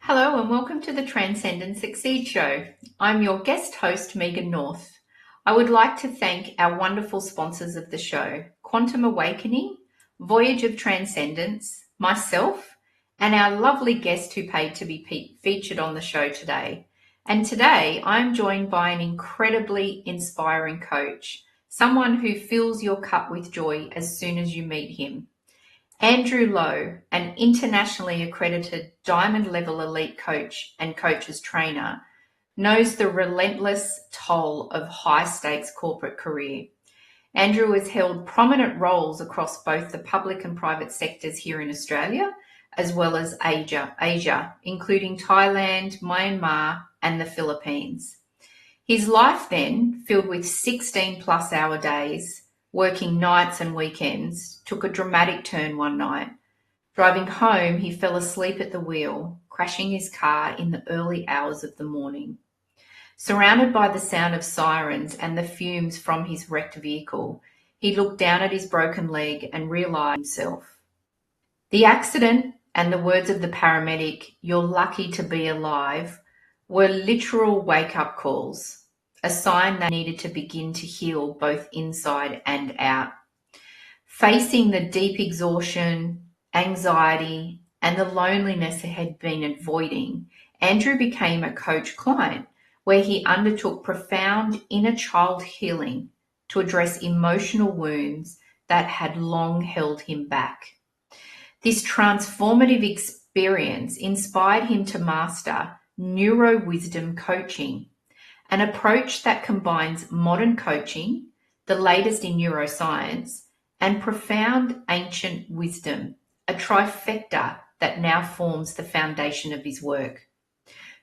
Hello and welcome to the Transcendence Succeed Show. I'm your guest host, Megan North. I would like to thank our wonderful sponsors of the show, Quantum Awakening, Voyage of Transcendence, myself, and our lovely guest who paid to be featured on the show today. And today I'm joined by an incredibly inspiring coach, someone who fills your cup with joy as soon as you meet him. Andrew Lowe, an internationally accredited diamond level elite coach and coaches trainer, knows the relentless toll of high stakes corporate career. Andrew has held prominent roles across both the public and private sectors here in Australia, as well as Asia, including Thailand, Myanmar, and the Philippines. His life then, filled with 16-plus-hour days, working nights and weekends, took a dramatic turn one night. Driving home, he fell asleep at the wheel, crashing his car in the early hours of the morning. Surrounded by the sound of sirens and the fumes from his wrecked vehicle, he looked down at his broken leg and realised himself. The accident and the words of the paramedic, "You're lucky to be alive," were literal wake-up calls, a sign they needed to begin to heal both inside and out. Facing the deep exhaustion, anxiety, and the loneliness he had been avoiding, Andrew became a coach client where he undertook profound inner child healing to address emotional wounds that had long held him back. This transformative experience inspired him to master Neurowisdom Coaching, an approach that combines modern coaching, the latest in neuroscience, and profound ancient wisdom, a trifecta that now forms the foundation of his work.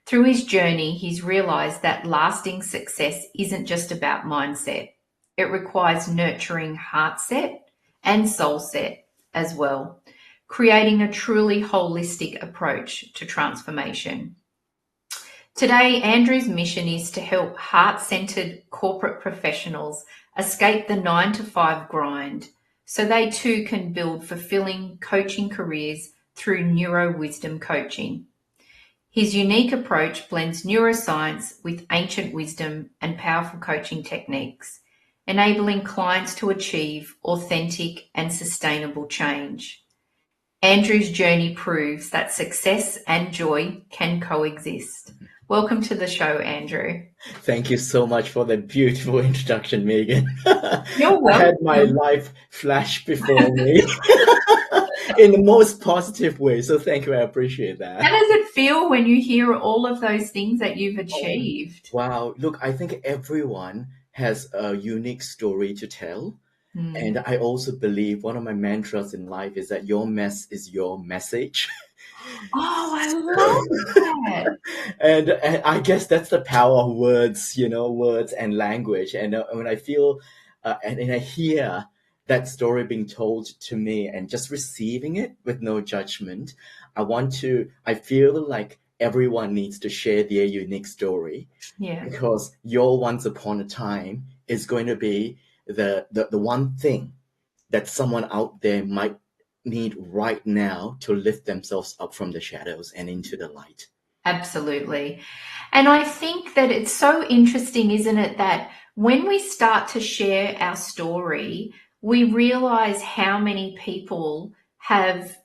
Through his journey, he's realized that lasting success isn't just about mindset. It requires nurturing heart set and soul set as well, creating a truly holistic approach to transformation. Today, Andrew's mission is to help heart-centered corporate professionals escape the 9-to-5 grind so they too can build fulfilling coaching careers through Neurowisdom Coaching. His unique approach blends neuroscience with ancient wisdom and powerful coaching techniques, enabling clients to achieve authentic and sustainable change. Andrew's journey proves that success and joy can coexist. Welcome to the show, Andrew. Thank you so much for that beautiful introduction, Megan. You're welcome. I had my life flash before me in the most positive way. So thank you. I appreciate that. How does it feel when you hear all of those things that you've achieved? Wow. Look, I think everyone has a unique story to tell. And I also believe one of my mantras in life is that your mess is your message. Oh, I love that. And I guess that's the power of words, words and language. And when I feel and I hear that story being told to me and just receiving it with no judgment, I feel like everyone needs to share their unique story. Yeah. Because your once upon a time is going to be the one thing that someone out there might need right now to lift themselves up from the shadows and into the light. Absolutely. And I think that it's so interesting, isn't it, that when we start to share our story, we realize how many people have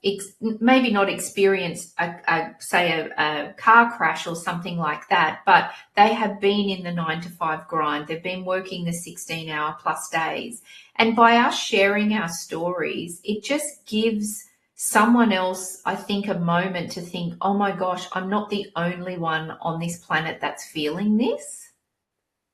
maybe not experienced a car crash or something like that, but they have been in the 9 to 5 grind. They've been working the 16-hour plus days. And by us sharing our stories, it just gives someone else, I think, a moment to think, oh my gosh, I'm not the only one on this planet that's feeling this.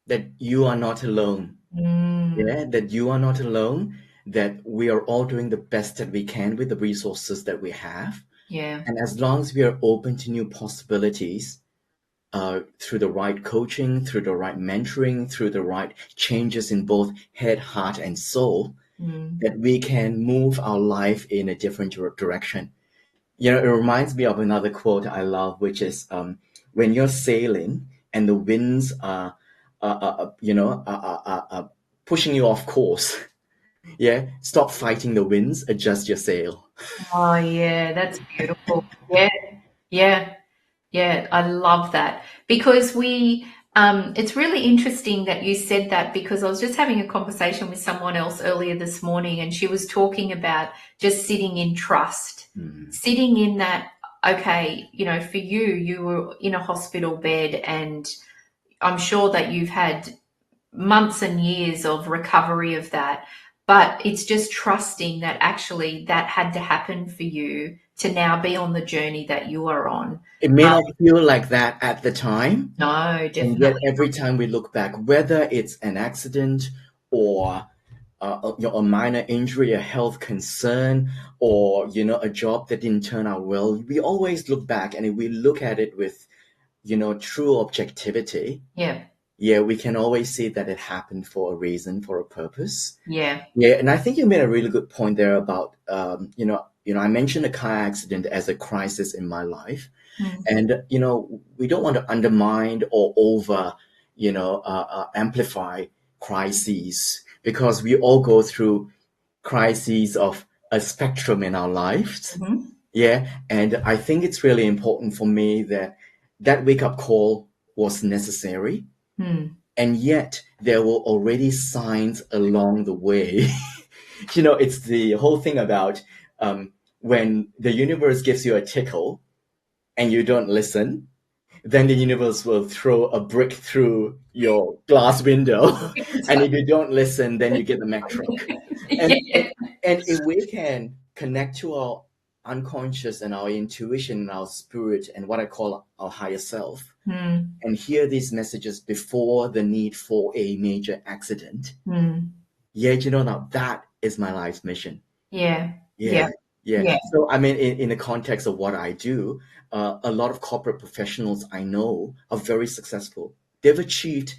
That you are not alone. Yeah, that you are not alone, that we are all doing the best that we can with the resources that we have. Yeah. And as long as we are open to new possibilities, through the right coaching, through the right mentoring, through the right changes in both head, heart, and soul, that we can move our life in a different direction. It reminds me of another quote I love, which is, when you're sailing and the winds are, pushing you off course. Yeah, stop fighting the winds, adjust your sail. Oh, yeah, that's beautiful. Yeah, yeah. Yeah, I love that because it's really interesting that you said that because I was just having a conversation with someone else earlier this morning and she was talking about just sitting in trust, sitting in that, okay, for you were in a hospital bed and I'm sure that you've had months and years of recovery of that, but it's just trusting that actually that had to happen for you to now be on the journey that you are on. It may not feel like that at the time, No, and yet definitely. every time we look back, whether it's an accident or a minor injury, a health concern, or a job that didn't turn out well, we always look back, and if we look at it with true objectivity, Yeah, yeah, we can always see that it happened for a reason, for a purpose. yeah, Yeah, and I think you made a really good point there about I mentioned a car accident as a crisis in my life, and we don't want to undermine or over amplify crises, because we all go through crises of a spectrum in our lives. hmm Yeah, and I think it's really important for me that that wake up call was necessary, and yet there were already signs along the way. It's the whole thing about, when the universe gives you a tickle and you don't listen, then the universe will throw a brick through your glass window. And if you don't listen, then you get the Mack truck. And, and, yeah, and if we can connect to our unconscious and our intuition and our spirit and what I call our higher self, and hear these messages before the need for a major accident, yeah, now that is my life's mission. yeah, Yeah, yeah, yeah. yeah, So, I mean, in the context of what I do, a lot of corporate professionals I know are very successful. They've achieved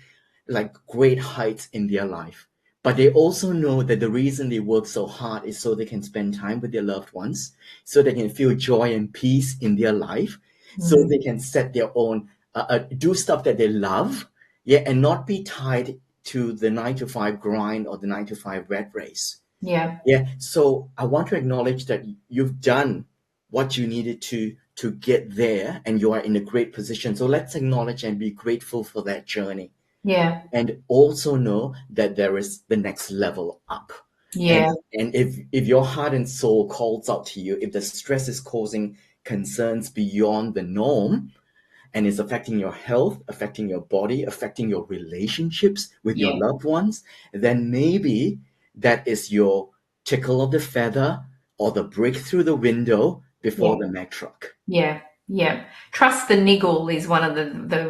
like great heights in their life, but they also know that the reason they work so hard is so they can spend time with their loved ones, so they can feel joy and peace in their life, so they can set their own, do stuff that they love, yeah, and not be tied to the 9 to 5 grind or the 9 to 5 rat race. yeah, Yeah, so I want to acknowledge that you've done what you needed to get there, and you are in a great position. So let's acknowledge and be grateful for that journey, yeah, and also know that there is the next level up. And yeah, and if your heart and soul calls out to you, if the stress is causing concerns beyond the norm and is affecting your health, affecting your body, affecting your relationships with your yeah, loved ones, then maybe that is your tickle of the feather or the break through the window yeah, before the Mack truck. yeah, yeah. Trust the niggle is one of the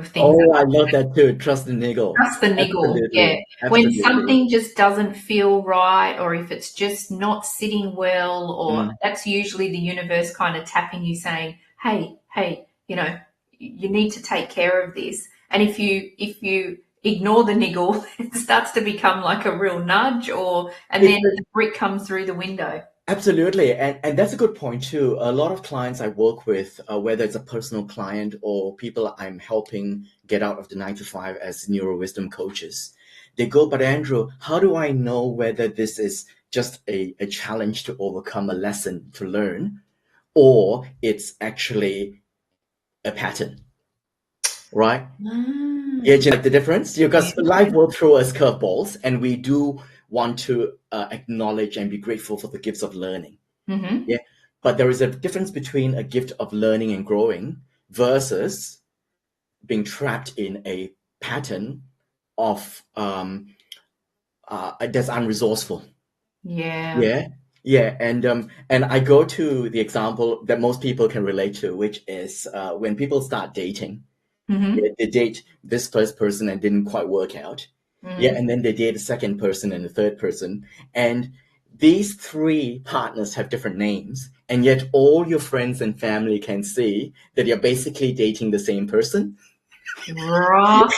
things that Oh, I love that too. Trust the niggle. trust the niggle. Yeah. Absolutely. When Absolutely. something just doesn't feel right or if it's just not sitting well, or Mm. that's usually the universe kind of tapping you saying, hey, you need to take care of this. And if you ignore the niggle, it starts to become like a real nudge and then It's the brick comes through the window. Absolutely. And that's a good point too. A lot of clients I work with, whether it's a personal client or people I'm helping get out of the 9 to 5 as neurowisdom coaches, they go, but Andrew, how do I know whether this is just a challenge to overcome, a lesson to learn, or it's actually a pattern, right? Yeah, do you like the difference? Because life will throw us curveballs, and we do want to acknowledge and be grateful for the gifts of learning. Mm-hmm. Yeah, but there is a difference between a gift of learning and growing versus being trapped in a pattern of that's unresourceful. Yeah. Yeah, yeah, and I go to the example that most people can relate to, which is when people start dating. Mm-hmm. Yeah, they date this first person and didn't quite work out. Yeah, Mm. and then they date a second person and a third person, and these three partners have different names, and yet all your friends and family can see that you're basically dating the same person. Right.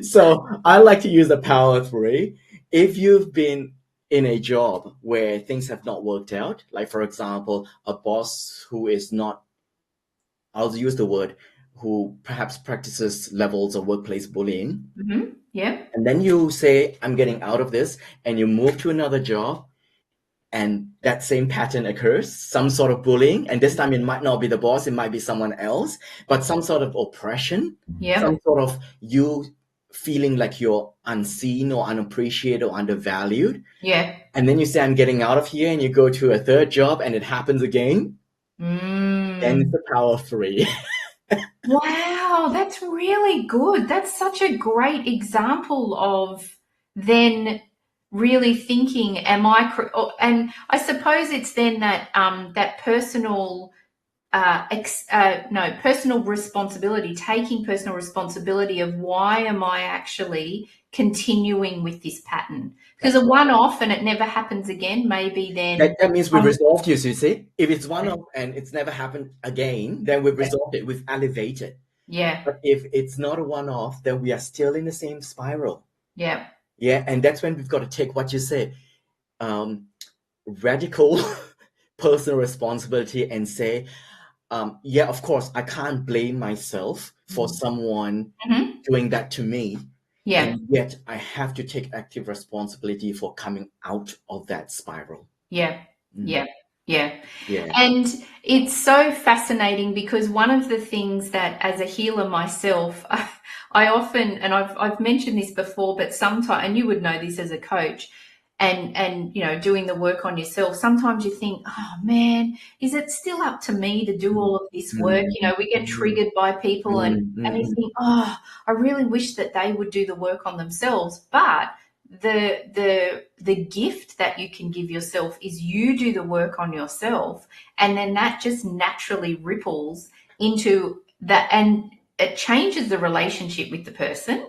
So I like to use the power of three. If you've been in a job where things have not worked out, like for example, a boss who is not, I'll use the word, who perhaps practices levels of workplace bullying, Mm-hmm. Yeah. and then you say, I'm getting out of this, and you move to another job, and that same pattern occurs, some sort of bullying, and this time it might not be the boss, it might be someone else, but some sort of oppression, Yeah. some sort of you feeling like you're unseen or unappreciated or undervalued. Yeah. And then you say, I'm getting out of here, and you go to a third job and it happens again. Then it's Mm. the power of three. Wow, that's really good. That's such a great example of then really thinking, am I, and I suppose it's then that that personal no, personal responsibility, taking personal responsibility of why am I actually continuing with this pattern? Because That's a right. one-off and it never happens again, maybe then, That means we've um, resolved you, see. If it's one off and it's never happened again, then we've resolved it, we've elevated. yeah, But if it's not a one off, then we are still in the same spiral. yeah, Yeah, and that's when we've got to take what you say, um, radical personal responsibility and say, yeah, of course, I can't blame myself for someone hmm, doing that to me. yeah, And yet I have to take active responsibility for coming out of that spiral. yeah, Mm, yeah, yeah. yeah. And it's so fascinating because one of the things that, as a healer myself, I often, and I've mentioned this before, but sometimes, and you would know this as a coach, and you know, doing the work on yourself, sometimes you think, oh man, is it still up to me to do all of this work? Mm, You know, we get mm, triggered by people, and you mm. think, oh, I really wish that they would do the work on themselves, but the gift that you can give yourself is you do the work on yourself, and then that just naturally ripples into that, and it changes the relationship with the person,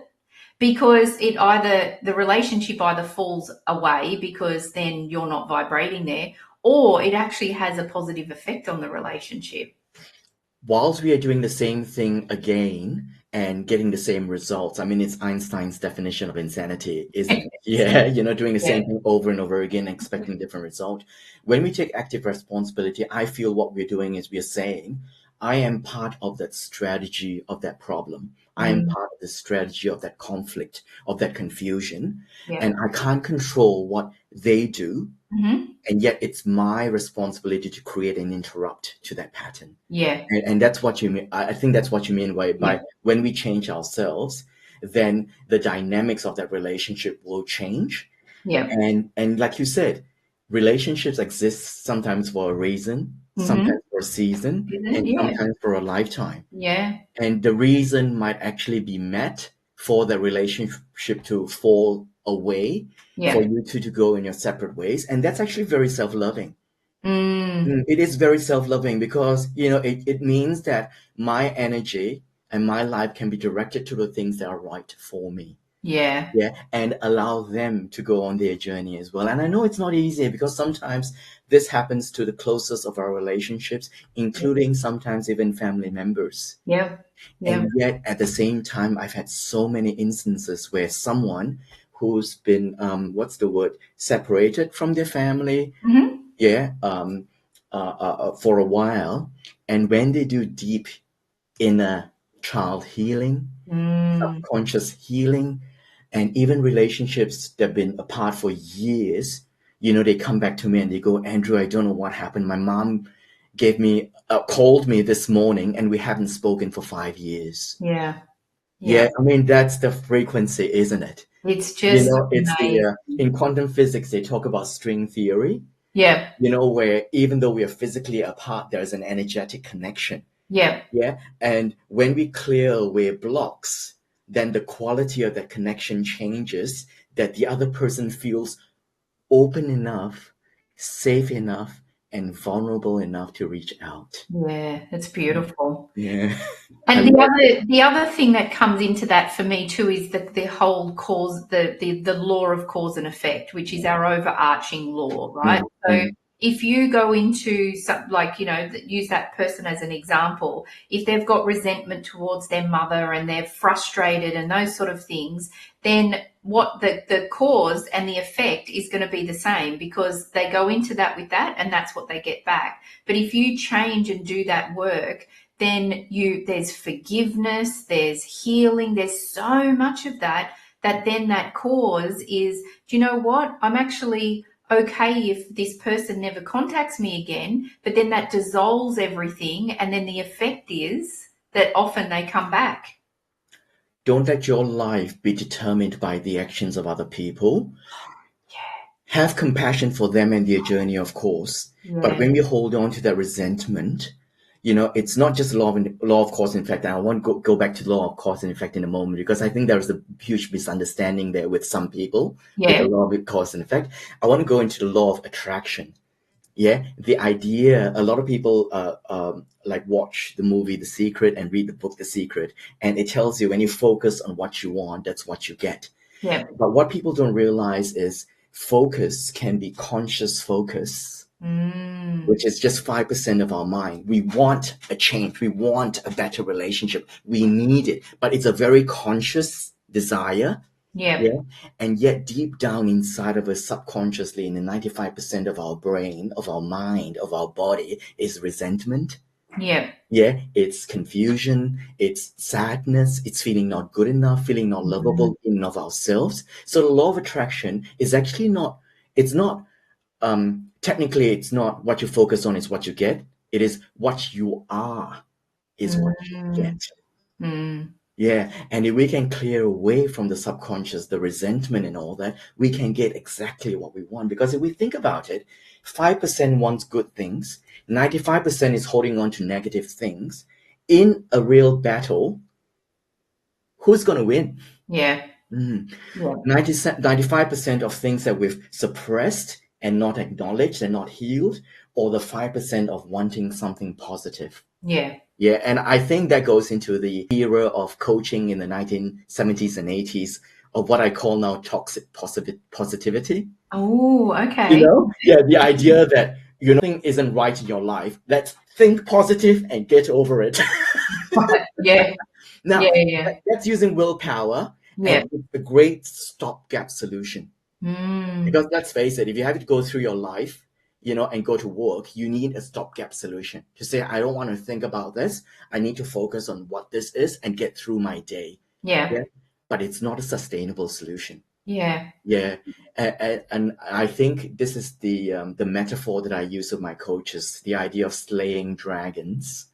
because it either the relationship either falls away because then you're not vibrating there, or it actually has a positive effect on the relationship. Whilst we are doing the same thing again and getting the same results, I mean, it's Einstein's definition of insanity, isn't it? Yeah, doing the Yeah. same thing over and over again, expecting different result. When we take active responsibility, I feel what we're doing is we're saying, I am part of that strategy of that problem. I am Mm, part of the strategy of that conflict, of that confusion, yeah. and I can't control what they do. Hmm. And yet it's my responsibility to create an interrupt to that pattern. Yeah. And that's what you mean. I think that's what you mean Yeah. by when we change ourselves, then the dynamics of that relationship will change. Yeah. And like you said, relationships exist sometimes for a reason, Hmm. sometimes for a season, and Yeah. sometimes for a lifetime. Yeah. And the reason might actually be met for the relationship to fall away, for Yeah. you two to go in your separate ways. And that's actually very self-loving. Mm, It is very self-loving because, it means that my energy and my life can be directed to the things that are right for me. yeah. Yeah. And allow them to go on their journey as well. And I know it's not easy because sometimes this happens to the closest of our relationships, including sometimes even family members. Yeah. Yeah. And yet at the same time, I've had so many instances where someone who's been, what's the word, separated from their family, Hmm. yeah, for a while. And when they do deep inner child healing, Mm, subconscious healing, And even relationships that have been apart for years, they come back to me and they go, Andrew, I don't know what happened. My mom called me this morning and we haven't spoken for 5 years. Yeah. Yeah, I mean, that's the frequency, isn't it? It's just It's amazing. in quantum physics, they talk about string theory, Yeah. where even though we are physically apart, there's an energetic connection. Yeah. Yeah. And when we clear away blocks, then the quality of that connection changes, that the other person feels open enough, safe enough, and vulnerable enough to reach out. Yeah. It's beautiful. Yeah. I And love it. the other thing that comes into that for me too is the whole cause, the law of cause and effect, which is our overarching law, right? Mm, So mm, if you go into some, like, use that person as an example, if they've got resentment towards their mother and they're frustrated and those sort of things, then what the cause and the effect is going to be the same, because they go into that with that and that's what they get back. But if you change and do that work, then there's forgiveness, there's healing, there's so much of that then that cause is, do you know what? I'm actually okay if this person never contacts me again, but then that dissolves everything, and then the effect is that often they come back. Don't let your life be determined by the actions of other people. Have compassion for them and their journey, of course. But Yeah. when we hold on to that resentment, it's not just law of cause and effect. And I want to go back to law of cause and effect in a moment, because I think there's a huge misunderstanding there with some people with the Yeah. law of cause and effect. I want to go into the law of attraction. Yeah, the idea, a lot of people like watch the movie The Secret and read the book The Secret, and it tells you when you focus on what you want, that's what you get. Yeah. But what people don't realize is focus can be conscious focus, which is just 5% of our mind. We want a change. We want a better relationship. We need it. But it's a very conscious desire. Yeah. Yeah. And yet deep down inside of us, subconsciously, in the 95% of our brain, of our mind, of our body, is resentment. Yeah. Yeah, it's confusion, it's sadness, it's feeling not good enough, feeling not lovable in and of ourselves. So the law of attraction is actually technically it's not what you focus on is what you get. It is what you are is what you get. Yeah, and if we can clear away from the subconscious, the resentment and all that, we can get exactly what we want. Because if we think about it, 5% wants good things, 95% is holding on to negative things. In a real battle, who's going to win? Yeah. 95% of things that we've suppressed and not acknowledged and not healed, or the 5% of wanting something positive. Yeah. Yeah, and I think that goes into the era of coaching in the 1970s and 80s of what I call now toxic positivity. Oh, okay. Yeah, the idea that nothing isn't right in your life. Let's think positive and get over it. Yeah. Now, Yeah. that's using willpower, Yeah. and it's a great stopgap solution. Mm. Because let's face it, if you have to go through your life, and go to work, you need a stopgap solution to say, I don't want to think about this. I need to focus on what this is and get through my day. Yeah. But it's not a sustainable solution. Yeah. Yeah. And I think this is the metaphor that I use with my coaches, the idea of slaying dragons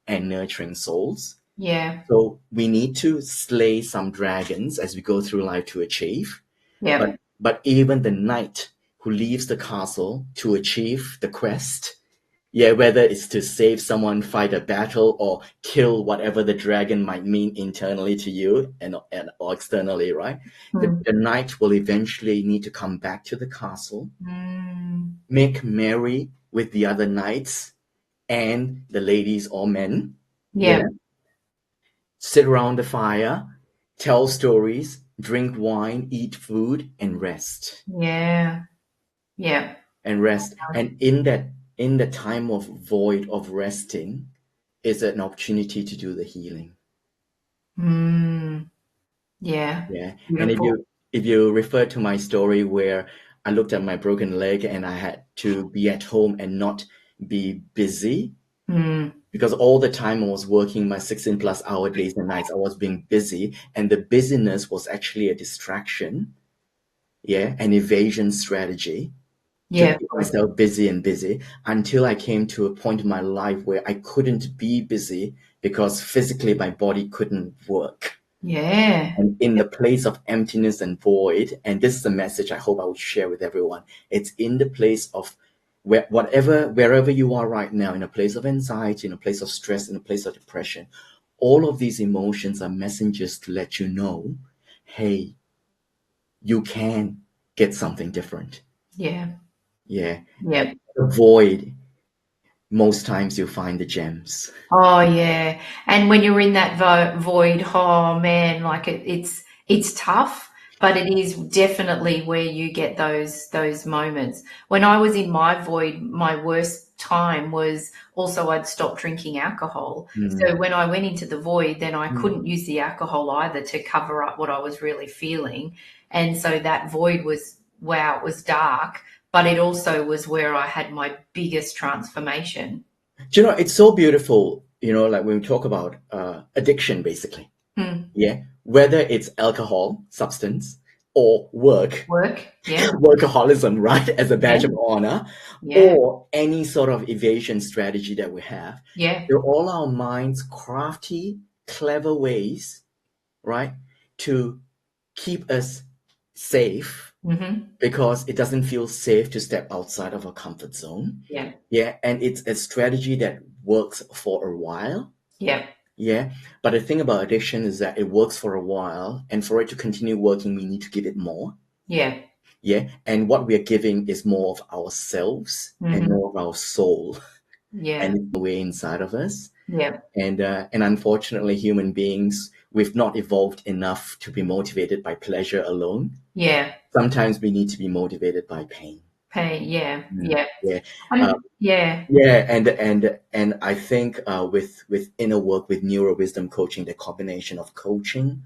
and nurturing souls. Yeah. So we need to slay some dragons as we go through life to achieve. Yeah. But even the knight who leaves the castle to achieve the quest, yeah, whether it's to save someone, fight a battle, or kill whatever the dragon might mean internally to you and or externally, right? The knight will eventually need to come back to the castle, make merry with the other knights and the ladies or men. Yeah. Sit around the fire, tell stories, drink wine, eat food, and rest. Yeah. Yeah. And rest. And in the time of void of resting is an opportunity to do the healing. Yeah. Yeah. And Beautiful. if you refer to my story where I looked at my broken leg and I had to be at home and not be busy, because all the time I was working my 16 plus hour days and nights, I was being busy, and the busyness was actually a distraction, an evasion strategy to Yeah. keep myself busy and busy, until I came to a point in my life where I couldn't be busy because physically my body couldn't work. Yeah. And in the place of emptiness and void, and this is the message I hope I would share with everyone. It's in the place of wherever you are right now, in a place of anxiety, in a place of stress, in a place of depression, all of these emotions are messengers to let you know, hey, you can get something different. Yeah. Yeah. Yeah. The void, most times you'll find the gems. Oh yeah, and when you're in that void, oh man, like it's tough, but it is definitely where you get those moments. When I was in my void, my worst time was also I'd stopped drinking alcohol. So when I went into the void, then I couldn't use the alcohol either to cover up what I was really feeling, and so that void was, wow, it was dark, but it also was where I had my biggest transformation. Do you know, it's so beautiful, like when we talk about addiction, basically. Yeah. Whether it's alcohol, substance, or Work, yeah, workaholism, right, as a badge yeah, of honor, yeah, or any sort of evasion strategy that we have. yeah, They're all our minds' crafty, clever ways, right, to keep us safe, because it doesn't feel safe to step outside of our comfort zone. yeah, Yeah. And it's a strategy that works for a while. yeah, Yeah. But the thing about addiction is that it works for a while, and for it to continue working, we need to give it more. yeah, Yeah. And what we are giving is more of ourselves and more of our soul, yeah, and it's the way inside of us. yeah, And unfortunately, human beings, we've not evolved enough to be motivated by pleasure alone. yeah. Sometimes we need to be motivated by pain. Pain, yeah, yeah, Yeah. yeah, Yeah, and I think with inner work, with neurowisdom coaching, the combination of coaching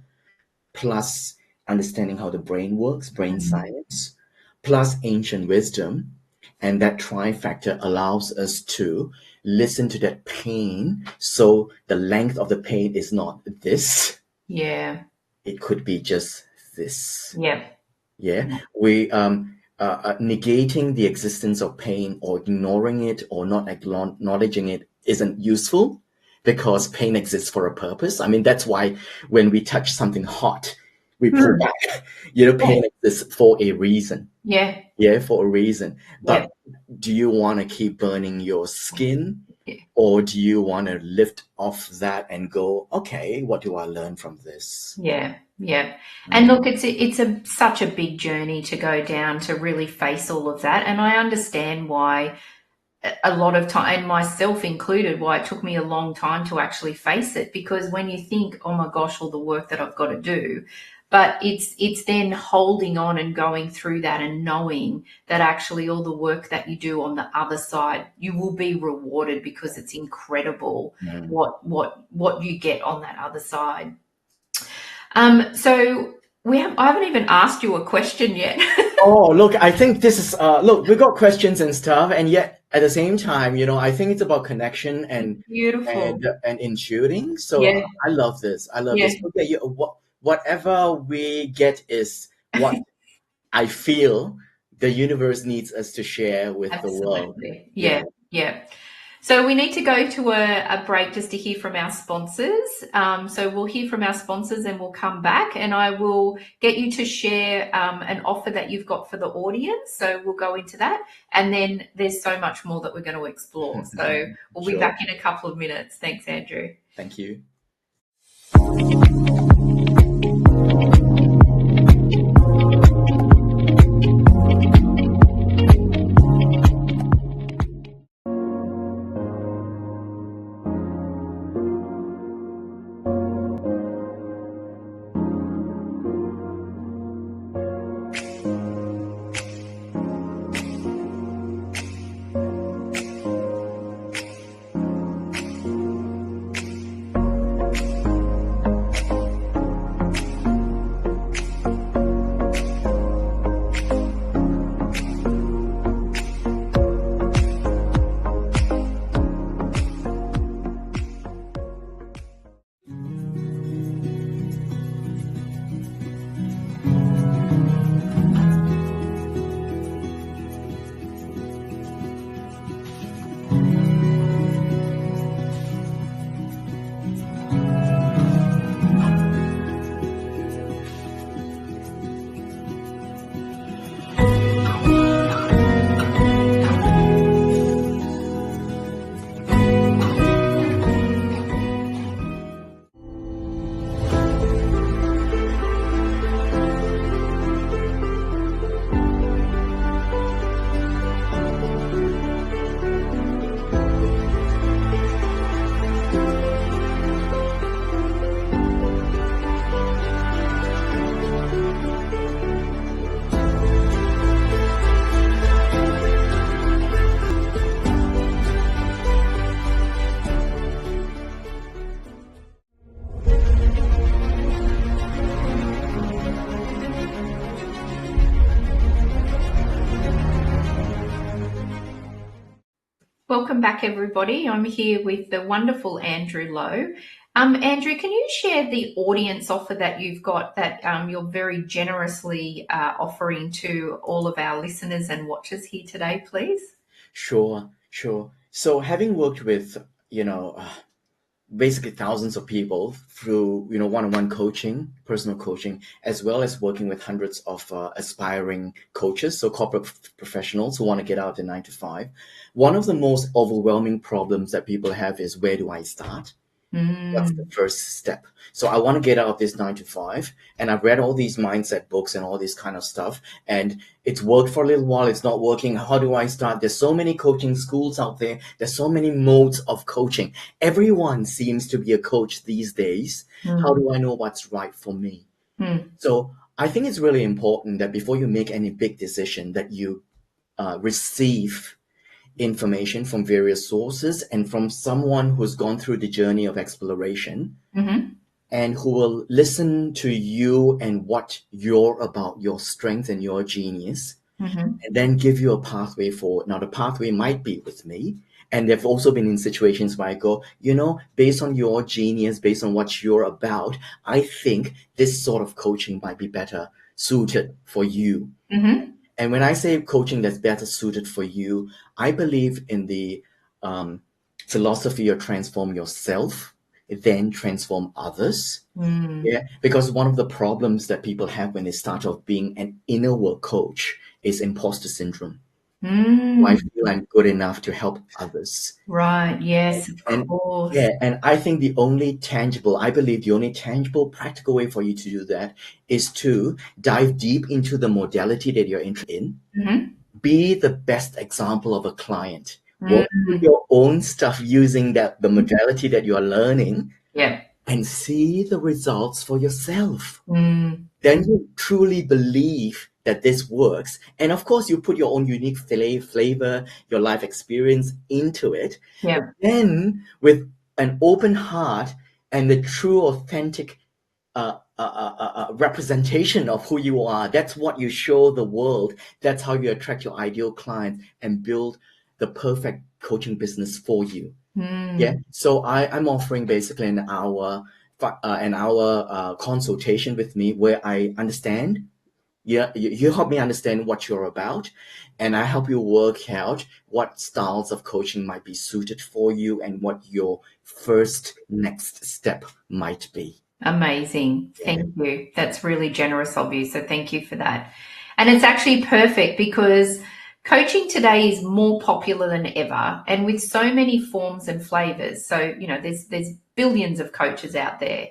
plus understanding how the brain works, brain science, plus ancient wisdom, and that trifactor allows us to listen to that pain. So the length of the pain is not this; yeah, it could be just this. yeah, Yeah, we negating the existence of pain or ignoring it or not acknowledging it isn't useful, because pain exists for a purpose. I mean, that's why when we touch something hot, we pull back. Pain exists for a reason. yeah, Yeah, for a reason. yeah, But do you want to keep burning your skin, yeah, or do you want to lift off that and go, okay, what do I learn from this? yeah, yeah. And look, it's such a big journey to go down to really face all of that, and I understand why a lot of time, and myself included, why it took me a long time to actually face it. Because when you think, oh my gosh, all the work that I've got to do, but it's then holding on and going through that and knowing that actually all the work that you do on the other side, you will be rewarded, because it's incredible what you get on that other side. So I haven't even asked you a question yet. Oh, look, I think this is, look, we got questions and stuff, and yet at the same time, I think it's about connection and Beautiful. and intuiting. So Yeah, I love this. I love yeah. this. Okay, whatever we get is what I feel the universe needs us to share with the world. Absolutely. Yeah. Yeah, yeah. So we need to go to a break just to hear from our sponsors. So we'll hear from our sponsors and we'll come back, and I will get you to share an offer that you've got for the audience. So we'll go into that. And then there's so much more that we're going to explore. So we'll be Sure. back in a couple of minutes. Thanks, Andrew. Thank you. welcome back, everybody. I'm here with the wonderful Andrew Lowe. Andrew, can you share the audience offer that you've got that you're very generously offering to all of our listeners and watchers here today, please? Sure. So having worked with, basically thousands of people through, one-on-one coaching, personal coaching, as well as working with hundreds of aspiring coaches, so corporate professionals who want to get out of the 9 to 5. One of the most overwhelming problems that people have is, where do I start? What's the first step? So I want to get out of this 9 to 5, and I've read all these mindset books and all this kind of stuff, and it's worked for a little while. It's not working. How do I start? There's so many coaching schools out there. There's so many modes of coaching. Everyone seems to be a coach these days. How do I know what's right for me? So I think it's really important that before you make any big decision, that you receive information from various sources and from someone who's gone through the journey of exploration, and who will listen to you and what you're about, your strength and your genius, and then give you a pathway forward. Now, the pathway might be with me. And they've also been in situations where I go, based on your genius, based on what you're about, I think this sort of coaching might be better suited for you. And when I say coaching that's better suited for you, I believe in the philosophy of transform yourself, then transform others. Yeah, because one of the problems that people have when they start off being an inner work coach is imposter syndrome. I feel I'm good enough to help others. Right. Yes, of course. Yeah, and I think the only tangible, practical way for you to do that is to dive deep into the modality that you're interested in. Be the best example of a client. Work with your own stuff using the modality that you are learning. Yeah. And see the results for yourself. Then you truly believe that this works. And of course, you put your own unique flavor, your life experience into it. Yeah. But then with an open heart and the true, authentic representation of who you are, that's what you show the world. That's how you attract your ideal client and build the perfect coaching business for you. Yeah. So I'm offering basically an hour consultation with me where I understand. Yeah, you help me understand what you're about, and I help you work out what styles of coaching might be suited for you and what your first next step might be. Amazing. Thank you. That's really generous of you. So thank you for that. And it's actually perfect because coaching today is more popular than ever, and with so many forms and flavors. So, there's billions of coaches out there,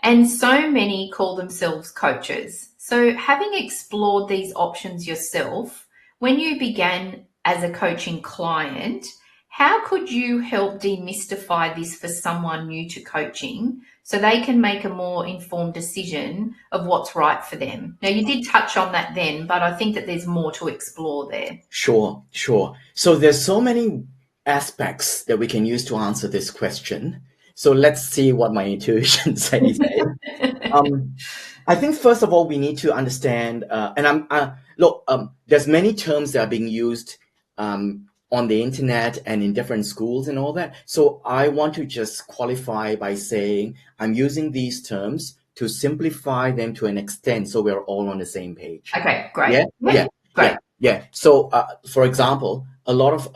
and so many call themselves coaches. So having explored these options yourself, when you began as a coaching client, how could you help demystify this for someone new to coaching so they can make a more informed decision of what's right for them? Now, you did touch on that then, but I think that there's more to explore there. Sure. So there's so many aspects that we can use to answer this question. So let's see what my intuition says. I think first of all, we need to understand, there's many terms that are being used on the internet and in different schools and all that. So I want to just qualify by saying I'm using these terms to simplify them to an extent so we're all on the same page. Okay, great. Yeah. So, for example, a lot of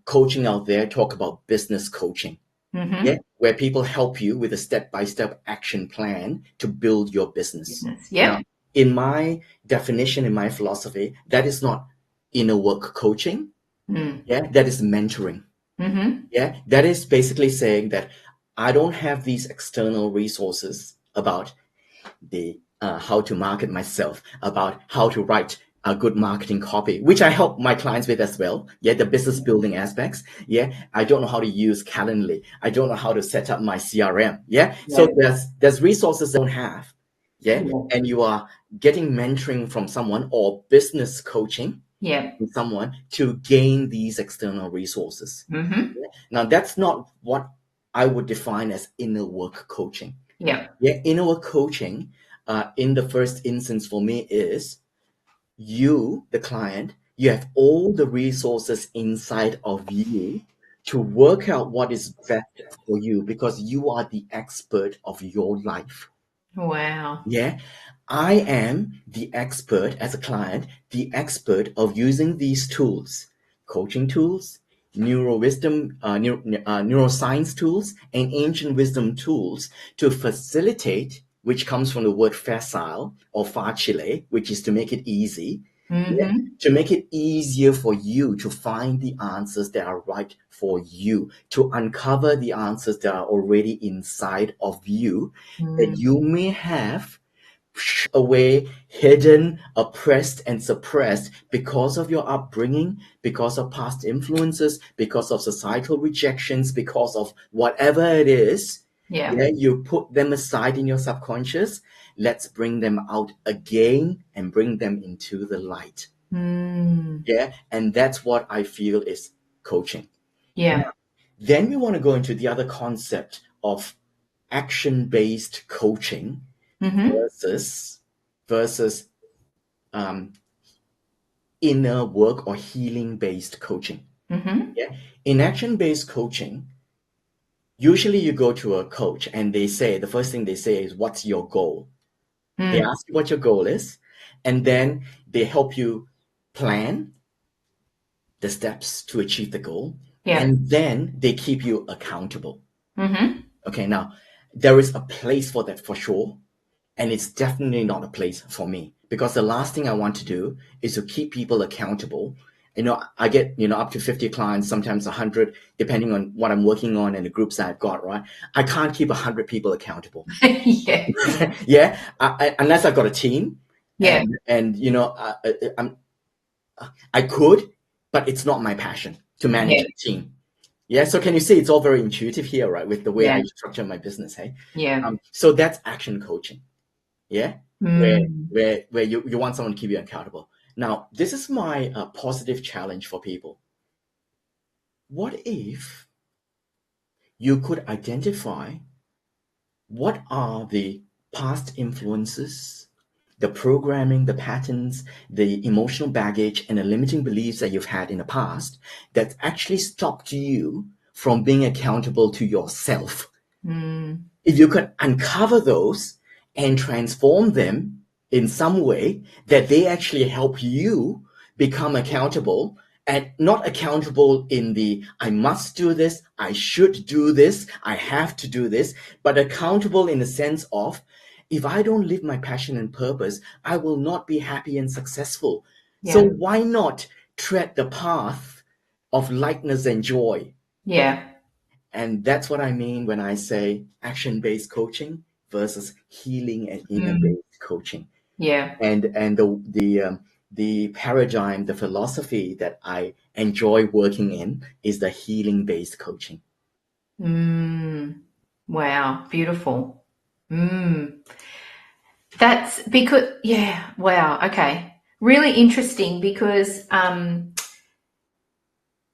coaching out there talk about business coaching. Yeah, where people help you with a step-by-step action plan to build your business. Yeah. Now, in my definition, in my philosophy, that is not inner work coaching. Yeah, that is mentoring. Yeah, that is basically saying that I don't have these external resources about the how to market myself, about how to write a good marketing copy, which I help my clients with as well. Yeah, the business building aspects. Yeah, I don't know how to use Calendly. I don't know how to set up my CRM. Yeah, so there's resources I don't have. Yeah, and you are getting mentoring from someone or business coaching. Yeah, with someone to gain these external resources. Now, that's not what I would define as inner work coaching. Yeah, inner work coaching, in the first instance for me is you, the client, you have all the resources inside of you to work out what is best for you, because you are the expert of your life. Wow. Yeah. I am the expert as a client, the expert of using these tools, coaching tools, neuroscience tools, and ancient wisdom tools to facilitate, which comes from the word facile or facile, which is to make it easy. Yeah, Mm-hmm. to make it easier for you to find the answers that are right for you, to uncover the answers that are already inside of you that you may have away, hidden, oppressed, and suppressed because of your upbringing, because of past influences, because of societal rejections, because of whatever it is. Yeah. Yeah, you put them aside in your subconscious. Let's bring them out again and bring them into the light. Mm. Yeah, and that's what I feel is coaching. Yeah. Then we want to go into the other concept of action-based coaching Mm-hmm. versus inner work or healing-based coaching. Mm-hmm. Yeah. In action-based coaching, usually you go to a coach and the first thing they say is, what's your goal? They Mm. ask you what your goal is, and then they help you plan the steps to achieve the goal, Yeah. and then they keep you accountable. Mm-hmm. Okay, now there is a place for that for sure, and it's definitely not a place for me, because the last thing I want to do is to keep people accountable. I get, up to 50 clients, sometimes 100, depending on what I'm working on and the groups I've got, right? I can't keep 100 people accountable. Yeah. Yeah, unless I've got a team, Yeah. and I could, but it's not my passion to manage Yeah. a team. Yeah, so can you see it's all very intuitive here, right, with the way Yeah. I structure my business, hey? Yeah. So that's action coaching. Yeah, where Mm. you want someone to keep you accountable. Now, this is my positive challenge for people. What if you could identify what are the past influences, the programming, the patterns, the emotional baggage, and the limiting beliefs that you've had in the past that actually stopped you from being accountable to yourself? Mm. If you could uncover those and transform them in some way that they actually help you become accountable, and not accountable in the I must do this, I should do this, I have to do this, but accountable in the sense of, if I don't live my passion and purpose, I will not be happy and successful. So Yeah. why not tread the path of lightness and joy? Yeah. And that's what I mean when I say action-based coaching versus healing and Mm. inner-based coaching. Yeah. And the paradigm, the philosophy that I enjoy working in is the healing-based coaching. Mm. Wow. Beautiful. Mm. That's because, yeah. Wow. Okay. Really interesting because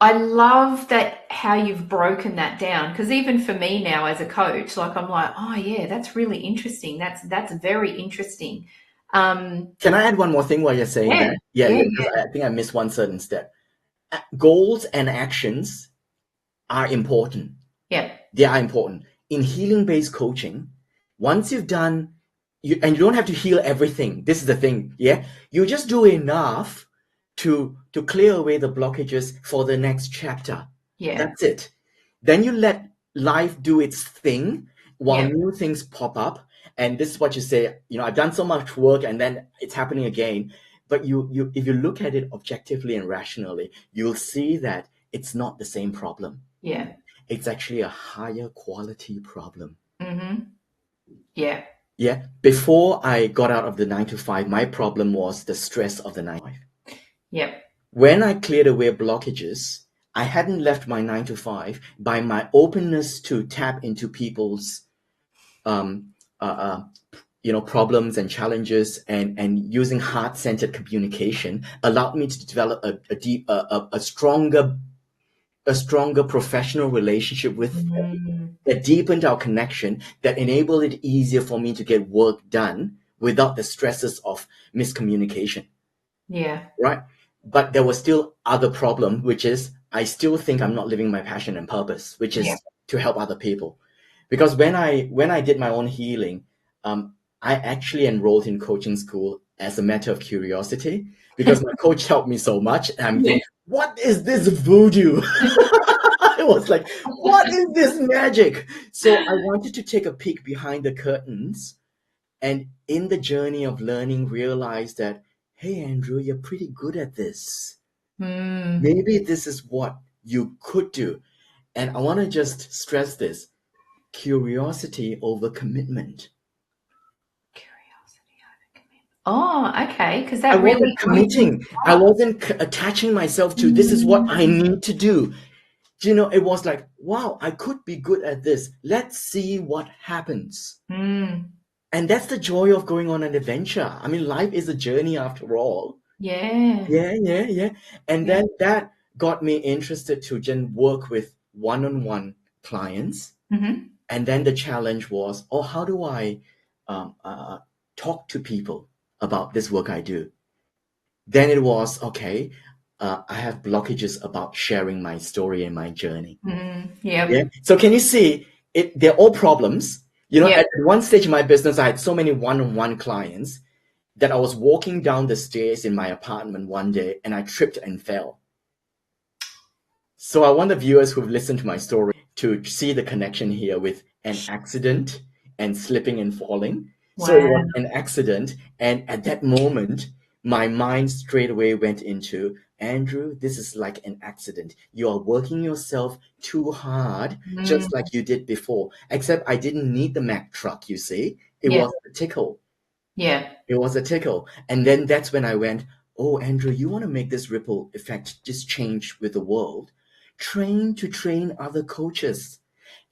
I love that how you've broken that down, because even for me now as a coach, like I'm like, oh yeah, that's really interesting. That's very interesting. Can I add one more thing while you're saying Yeah, that? Yeah, yeah, yeah, because I think I missed one certain step. Goals and actions are important. yeah, They are important. In healing-based coaching, once you've done, and you don't have to heal everything. This is the thing, yeah? You just do enough to clear away the blockages for the next chapter. yeah, That's it. Then you let life do its thing while yeah, new things pop up. And this is what you say, I've done so much work and then it's happening again. But if you look at it objectively and rationally, you'll see that it's not the same problem. yeah. It's actually a higher quality problem. Mm-hmm. Yeah, Yeah. Before I got out of the 9 to 5, my problem was the stress of the 9 to 5. yeah, When I cleared away blockages, I hadn't left my 9 to 5 by my openness to tap into people's, um, uh, problems and challenges, and using heart-centered communication allowed me to develop a stronger professional relationship with them mm, that deepened our connection, that enabled it easier for me to get work done without the stresses of miscommunication, yeah, right? But there was still other problem, which is I still think I'm not living my passion and purpose, which Yeah. is to help other people. Because when I did my own healing, I actually enrolled in coaching school as a matter of curiosity because my coach helped me so much. And I'm thinking, what is this voodoo? I was like, what is this magic? So I wanted to take a peek behind the curtains, and in the journey of learning, realize that, hey, Andrew, you're pretty good at this. Maybe this is what you could do. And I want to just stress this: curiosity over commitment. Curiosity over commitment. Oh, okay. Because I that really wasn't committing. I wasn't attaching myself to this is what I need to do. You know, it was like, wow, I could be good at this. Let's see what happens. And that's the joy of going on an adventure. I mean, life is a journey after all. Yeah. Yeah. And then that got me interested to then work with one-on-one clients. And then the challenge was, oh, how do I talk to people about this work I do? Then it was, okay, I have blockages about sharing my story and my journey. Yeah. So can you see it? They're all problems. You know, at one stage in my business, I had so many one-on-one clients that I was walking down the stairs in my apartment one day and I tripped and fell. So I want the viewers who've listened to my story to see the connection here with an accident and slipping and falling. Wow. So it was an accident. And at that moment, my mind straight away went into, Andrew, this is like an accident. You are working yourself too hard, just like you did before. Except I didn't need the Mack truck, you see. It was a tickle. Yeah. It was a tickle. And then that's when I went, oh, Andrew, you want to make this ripple effect, this change with the world. Train to train other coaches.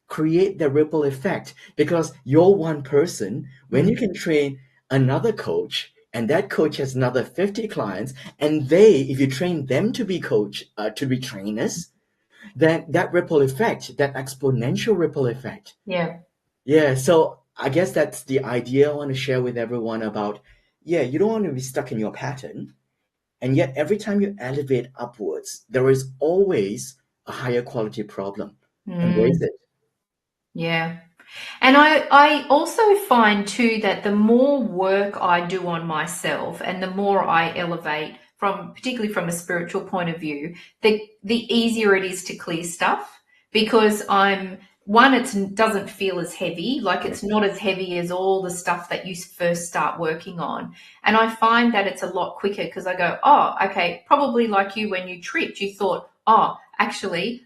Create the ripple effect, because you're one person. When you can train another coach, and that coach has another 50 clients, and they, if you train them to be to be trainers, then that ripple effect, that exponential ripple effect. Yeah. So I guess that's the idea I want to share with everyone about, you don't want to be stuck in your pattern. And yet every time you elevate upwards, there is always a higher quality problem. Embrace it. Yeah. And I also find too that the more work I do on myself and the more I elevate particularly from a spiritual point of view, the easier it is to clear stuff, because it doesn't feel as heavy, like it's not as heavy as all the stuff that you first start working on. And I find that it's a lot quicker because I go, oh, okay, probably like you when you tripped, you thought, oh, actually,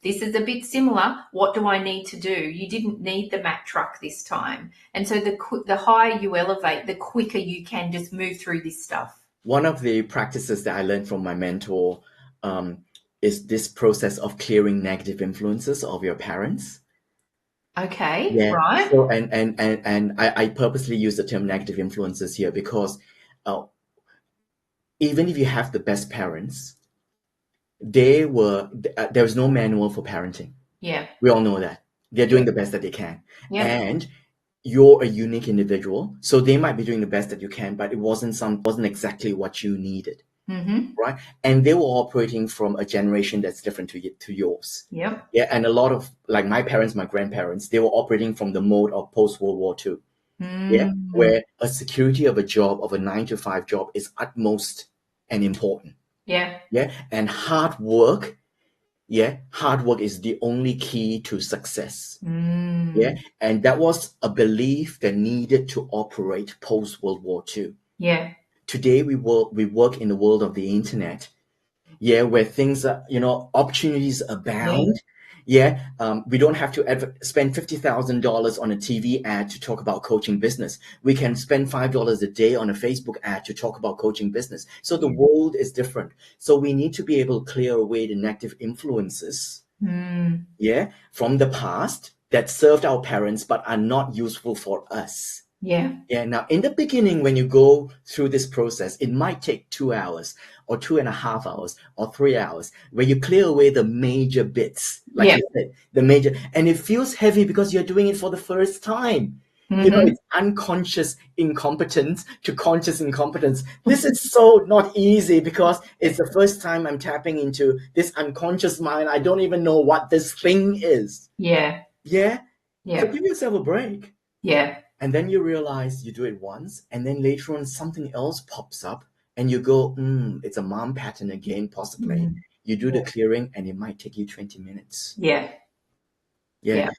this is a bit similar. What do I need to do? You didn't need the Mack truck this time. And so the higher you elevate, the quicker you can just move through this stuff. One of the practices that I learned from my mentor is this process of clearing negative influences of your parents. Okay, right. So, and I purposely use the term negative influences here because even if you have the best parents, there was no manual for parenting. Yeah. We all know that. They're doing the best that they can. Yeah. And you're a unique individual. So they might be doing the best that you can, but it wasn't exactly what you needed. Right? And they were operating from a generation that's different to yours. Yep. Yeah. And a lot of, like my parents, my grandparents, they were operating from the mode of post-World War II. Yeah. Where a security of a job, of a 9-to-5 job is utmost and important. Yeah. Yeah. And hard work is the only key to success. Yeah. And that was a belief that needed to operate post-World War II. Yeah. Today we work in the world of the internet. Yeah. Where things are, opportunities abound. Yeah. We don't have to spend $50,000 on a TV ad to talk about coaching business. We can spend $5 a day on a Facebook ad to talk about coaching business. So the world is different. So we need to be able to clear away the negative influences. Yeah. From the past that served our parents, but are not useful for us. Yeah. Yeah. Now, in the beginning, when you go through this process, it might take 2 hours or 2.5 hours or 3 hours where you clear away the major bits, like you said, and it feels heavy because you're doing it for the first time. It's unconscious incompetence to conscious incompetence. This is so not easy because it's the first time I'm tapping into this unconscious mind. I don't even know what this thing is. Yeah. Yeah? So Yeah. give yourself a break. Yeah. And then you realize you do it once, and then later on something else pops up, and you go, it's a mom pattern again, possibly. You do the clearing, and it might take you 20 minutes. Yeah. Yeah.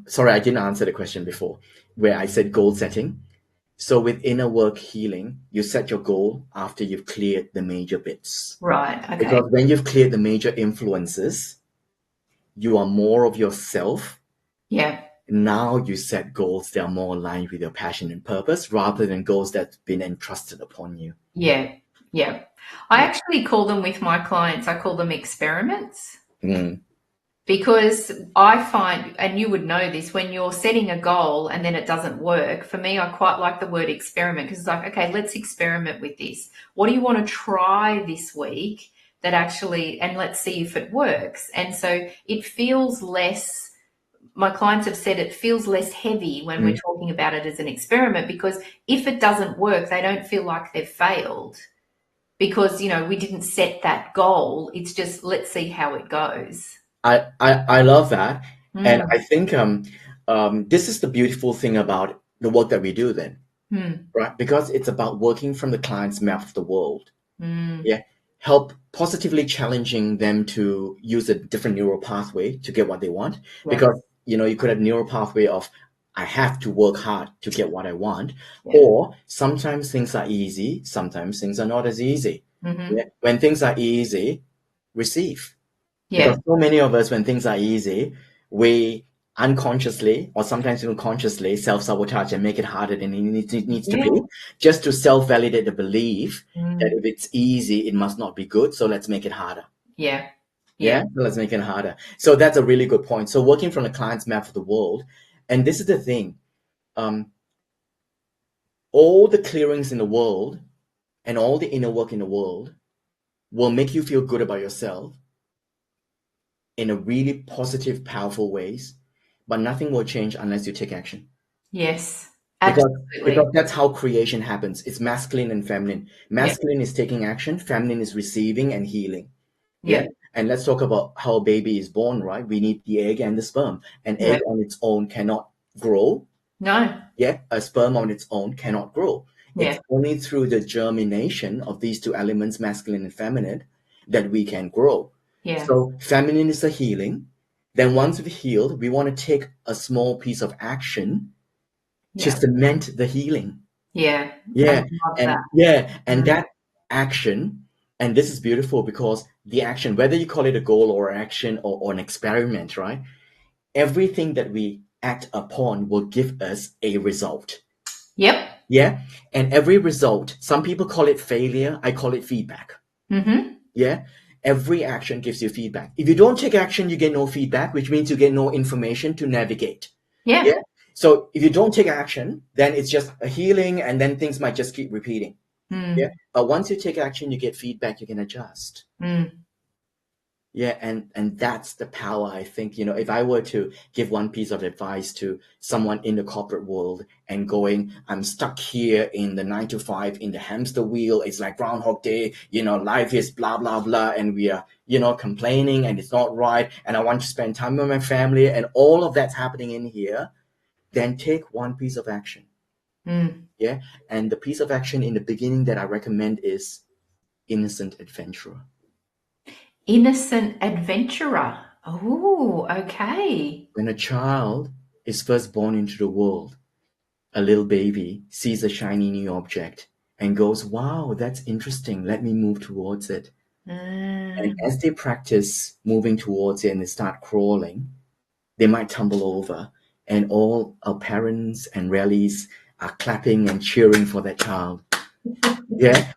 Sorry, I didn't answer the question before, where I said goal setting. So with inner work healing, you set your goal after you've cleared the major bits. Right. Okay. Because when you've cleared the major influences, you are more of yourself. Yeah. Now you set goals that are more aligned with your passion and purpose rather than goals that's been entrusted upon you. Yeah. Yeah. I actually call them with my clients, I call them experiments. Because I find, and you would know this, when you're setting a goal and then it doesn't work, for me, I quite like the word experiment because it's like, okay, let's experiment with this. What do you want to try this week that actually, and let's see if it works. And so it feels less, my clients have said it feels less heavy when we're talking about it as an experiment, because if it doesn't work, they don't feel like they've failed because, we didn't set that goal. It's just, let's see how it goes. I love that. And I think this is the beautiful thing about the work that we do then, right? Because it's about working from the client's map of the world. Yeah. Help positively challenging them to use a different neural pathway to get what they want. Because, you could have neural pathway of, I have to work hard to get what I want. Or sometimes things are easy. Sometimes things are not as easy. When things are easy, receive. Because so many of us, when things are easy, we unconsciously or sometimes even consciously self-sabotage and make it harder than it needs to be, just to self-validate the belief that if it's easy, it must not be good. So let's make it harder. Yeah. So let's make it harder. So that's a really good point. So working from the client's map of the world, and this is the thing, all the clearings in the world and all the inner work in the world will make you feel good about yourself in a really positive, powerful ways, but nothing will change unless you take action. Yes, absolutely. Because that's how creation happens. It's masculine and feminine. Masculine is taking action, feminine is receiving and healing. And let's talk about how a baby is born, right? We need the egg and the sperm. An egg on its own cannot grow. No. A sperm on its own cannot grow. It's only through the germination of these two elements, masculine and feminine, that we can grow. So feminine is the healing. Then once we've healed, we want to take a small piece of action to cement the healing. And that action, and this is beautiful because the action, whether you call it a goal or action or an experiment, right? Everything that we act upon will give us a result. And every result, some people call it failure, I call it feedback. Every action gives you feedback. If you don't take action, you get no feedback, which means you get no information to navigate. So if you don't take action, then it's just a healing, and then things might just keep repeating. But once you take action, you get feedback, you can adjust. And that's the power, I think. If I were to give one piece of advice to someone in the corporate world and going, I'm stuck here in the 9 to 5 in the hamster wheel, it's like Groundhog Day, life is blah, blah, blah, and we are, complaining and it's not right, and I want to spend time with my family, and all of that's happening in here, then take one piece of action. And the piece of action in the beginning that I recommend is innocent adventurer. Innocent adventurer. Oh, okay. When a child is first born into the world, a little baby sees a shiny new object and goes, wow, that's interesting. Let me move towards it. And as they practice moving towards it and they start crawling, they might tumble over. And all our parents and rallies are clapping and cheering for that child.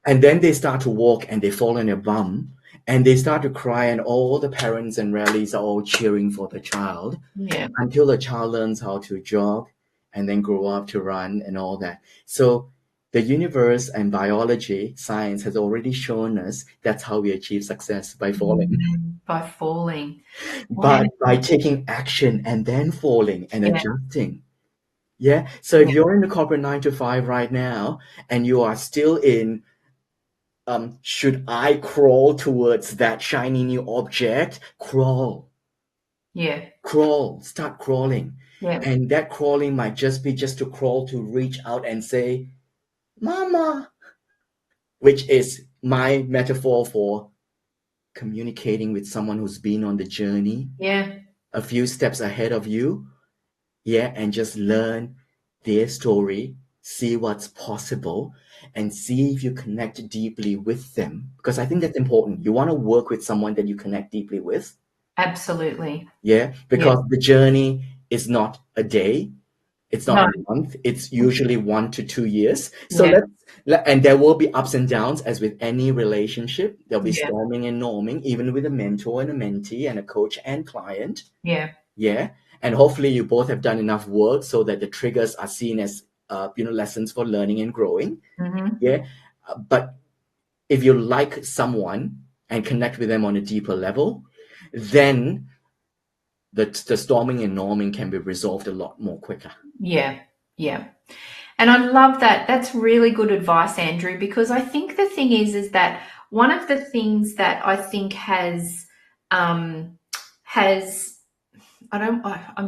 And then they start to walk and they fall on their bum. And they start to cry, and all the parents and rallies are all cheering for the child until the child learns how to jog and then grow up to run and all that. So the universe and biology, science has already shown us that's how we achieve success, by falling. By falling. But by taking action and then falling and adjusting. Yeah. So if Yeah. you're in the corporate 9 to 5 right now and you are still in, should I crawl towards that shiny new object? Yeah. Start crawling. Yeah. And that crawling might just be just to crawl to reach out and say, Mama, which is my metaphor for communicating with someone who's been on the journey Yeah. a few steps ahead of you. Yeah. And just learn their story, see what's possible, and see if you connect deeply with them. Because I think that's important. You want to work with someone that you connect deeply with. Absolutely. Yeah. Yeah. Because the journey is not a day, it's not No. a month, it's usually 1 to 2 years. So Yeah. and there will be ups and downs as with any relationship. There'll be Yeah. storming and norming, even with a mentor and a mentee and a coach and client. Yeah. Yeah. And hopefully you both have done enough work so that the triggers are seen as, lessons for learning and growing. Mm-hmm. Yeah. But if you like someone and connect with them on a deeper level, then the storming and norming can be resolved a lot more quicker. Yeah. Yeah. And I love that. That's really good advice, Andrew, because I think the thing is that one of the things that I think has I'm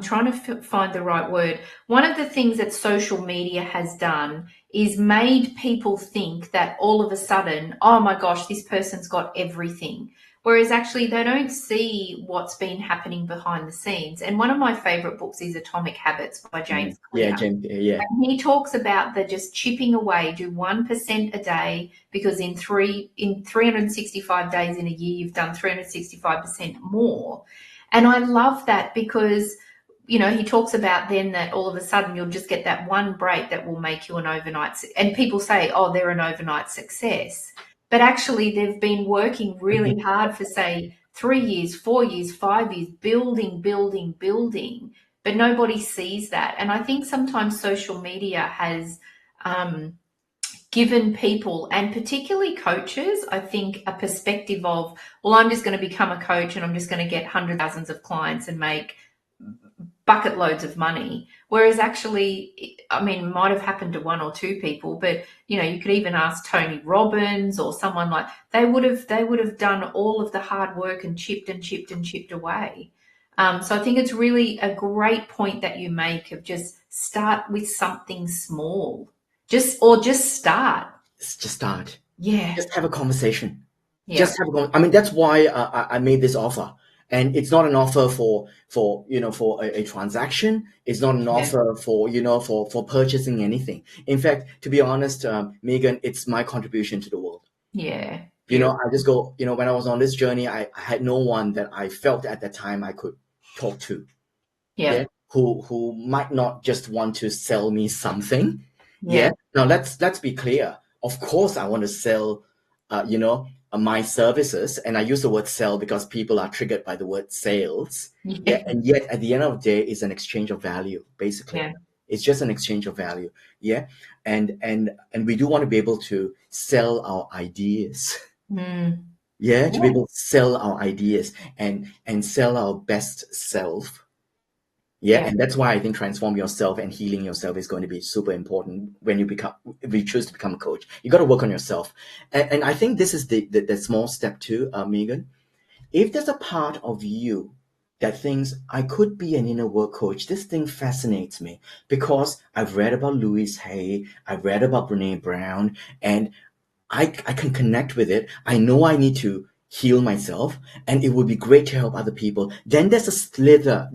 trying to find the right word. One of the things that social media has done is made people think that all of a sudden, oh my gosh, this person's got everything. Whereas actually they don't see what's been happening behind the scenes. And one of my favorite books is Atomic Habits by James Yeah, Clear. James. Yeah, He talks about the just chipping away, do 1% a day, because in 365 days in a year, you've done 365% more. And I love that because, he talks about then that all of a sudden you'll just get that one break that will make you an overnight, and people say, oh, they're an overnight success. But actually they've been working really hard for, say, 3 years, 4 years, 5 years, building, building, building, but nobody sees that. And I think sometimes social media has given people, and particularly coaches, I think, a perspective of, well, I'm just going to become a coach and I'm just going to get hundreds of thousands of clients and make bucket loads of money. Whereas actually, I mean, it might have happened to one or two people, but you could even ask Tony Robbins or someone like, they would have done all of the hard work and chipped and chipped and chipped away. So I think it's really a great point that you make of just start with something small. Just start. just start. Yeah. Just have a conversation. Yeah. I mean, that's why I made this offer. And it's not an offer for a transaction. It's not an Yeah. offer for purchasing anything. In fact, to be honest, Megan, it's my contribution to the world. Yeah. I just go, when I was on this journey, I had no one that I felt at that time I could talk to. Yeah. Yeah. Who might not just want to sell me something. Yeah. Yeah. Now let's be clear. Of course, I want to sell, my services, and I use the word sell because people are triggered by the word sales. Yeah. Yeah. And yet, at the end of the day, it's an exchange of value. Basically, Yeah. it's just an exchange of value. Yeah. And we do want to be able to sell our ideas. Mm. Yeah. To be Yeah. able to sell our ideas and sell our best self. Yeah, Yeah. and that's why I think transform yourself and healing yourself is going to be super important when you choose to become a coach. You got to work on yourself, and I think this is the small step too, Megan. If there's a part of you that thinks I could be an inner work coach, this thing fascinates me because I've read about Louise Hay, I've read about Brene Brown, and I can connect with it. I know I need to heal myself and it would be great to help other people. Then there's a sliver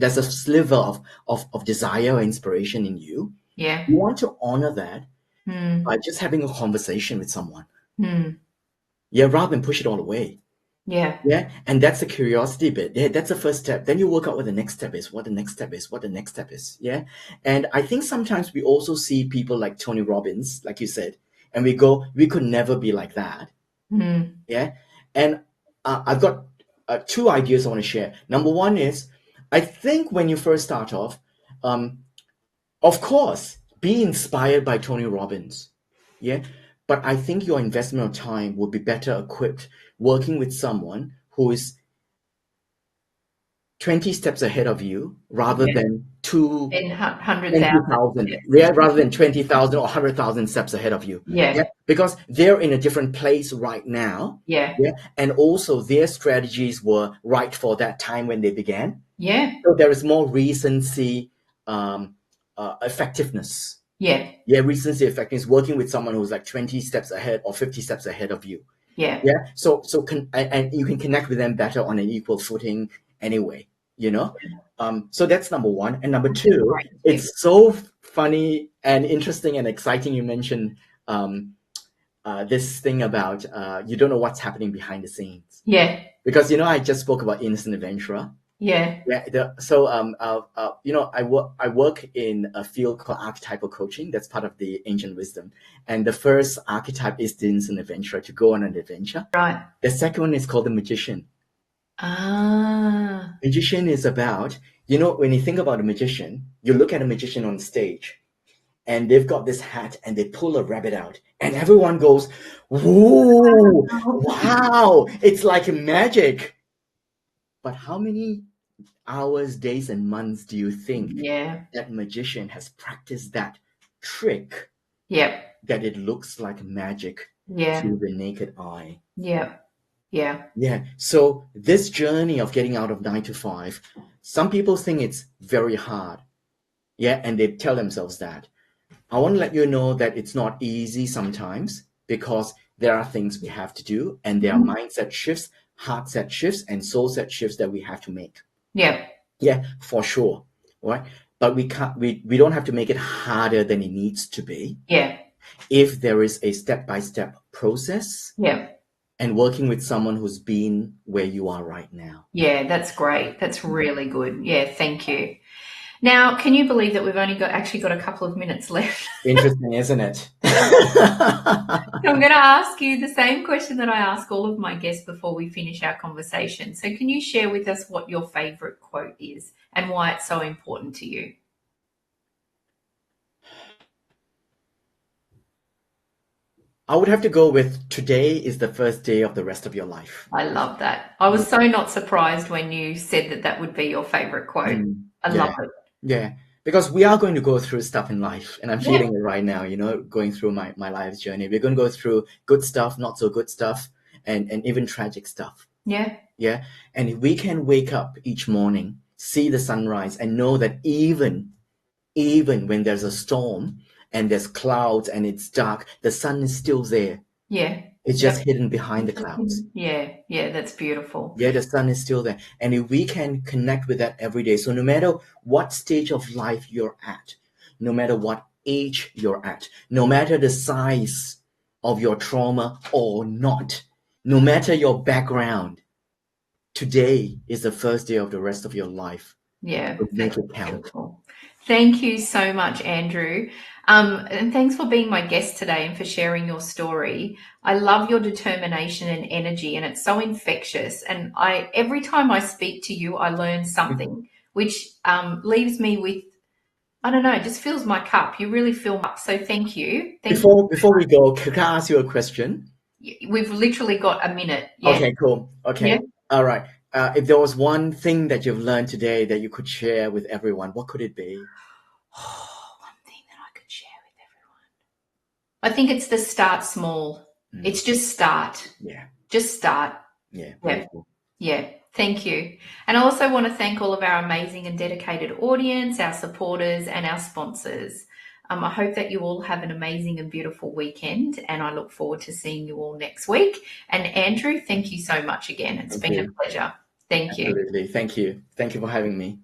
of desire or inspiration in you. Yeah. You want to honor that Mm. by just having a conversation with someone. Mm. Yeah, rather than push it all away. Yeah. Yeah. And that's the curiosity bit. Yeah, that's the first step. Then you work out what the next step is, what the next step is, what the next step is. Yeah. And I think sometimes we also see people like Tony Robbins, like you said, and we go, we could never be like that. Mm. Yeah. And I've got 2 ideas I want to share. Number one is, I think when you first start off, of course, be inspired by Tony Robbins. Yeah. But I think your investment of time would be better equipped working with someone who is 20 steps ahead of you rather Yeah. than to In 100,000. 20,000, yeah, rather than 20,000 or 100,000 steps ahead of you. Yeah. Because they're in a different place right now. Yeah. And also their strategies were right for that time when they began. Yeah. So there is more recency, effectiveness. Yeah. Recency effectiveness, working with someone who's like 20 steps ahead or 50 steps ahead of you. Yeah. So and you can connect with them better on an equal footing anyway, so that's number one. And number two, it's so funny and interesting and exciting. You mentioned this thing about you don't know what's happening behind the scenes. Yeah. Because I just spoke about innocent adventurer. Yeah. I work in a field called archetypal coaching. That's part of the ancient wisdom. And the first archetype is the innocent adventurer, to go on an adventure. Right. The second one is called the magician. Ah. Magician is about, when you think about a magician, you look at a magician on stage and they've got this hat and they pull a rabbit out and everyone goes, whoa, wow, it's like magic. But how many hours, days, and months do you think that magician has practiced that trick? That it looks like magic to the naked eye. So this journey of getting out of 9 to 5, some people think it's very hard. And they tell themselves that. I want to let you know that it's not easy sometimes, because there are things we have to do, and there are mindset shifts, heart set shifts, and soul set shifts that we have to make. For sure. Right? But we don't have to make it harder than it needs to be. If there is a step-by-step process. And working with someone who's been where you are right now. That's great. That's really good. Thank you. Now, can you believe that we've only got a couple of minutes left? Interesting, isn't it? I'm going to ask you the same question that I ask all of my guests before we finish our conversation. So can you share with us what your favorite quote is and why it's so important to you? I would have to go with, today is the first day of the rest of your life. I love that. I was so not surprised when you said that would be your favorite quote. I love it. Because we are going to go through stuff in life, and I'm feeling it right now, going through my life's journey. We're going to go through good stuff, not so good stuff, and even tragic stuff. And if we can wake up each morning, see the sunrise, and know that even when there's a storm and there's clouds and it's dark, the sun is still there. It's just hidden behind the clouds. That's beautiful. The sun is still there. And if we can connect with that every day, so no matter what stage of life you're at, no matter what age you're at, no matter the size of your trauma or not, no matter your background, today is the first day of the rest of your life. Make it count. Beautiful. Thank you so much, Andrew. And thanks for being my guest today and for sharing your story. I love your determination and energy, and it's so infectious. And every time I speak to you, I learn something, which leaves me with, I don't know, it just fills my cup. You really fill me up. So thank you. Before we go, can I ask you a question? We've literally got a minute. Okay, cool. Okay. All right. If there was one thing that you've learned today that you could share with everyone, what could it be? One thing that I could share with everyone. I think it's the start small. It's just start. Just start. Thank you. And I also want to thank all of our amazing and dedicated audience, our supporters, and our sponsors. I hope that you all have an amazing and beautiful weekend, and I look forward to seeing you all next week. And Andrew, thank you so much again. It's been a pleasure. Thank you. Absolutely. Thank you. Thank you for having me.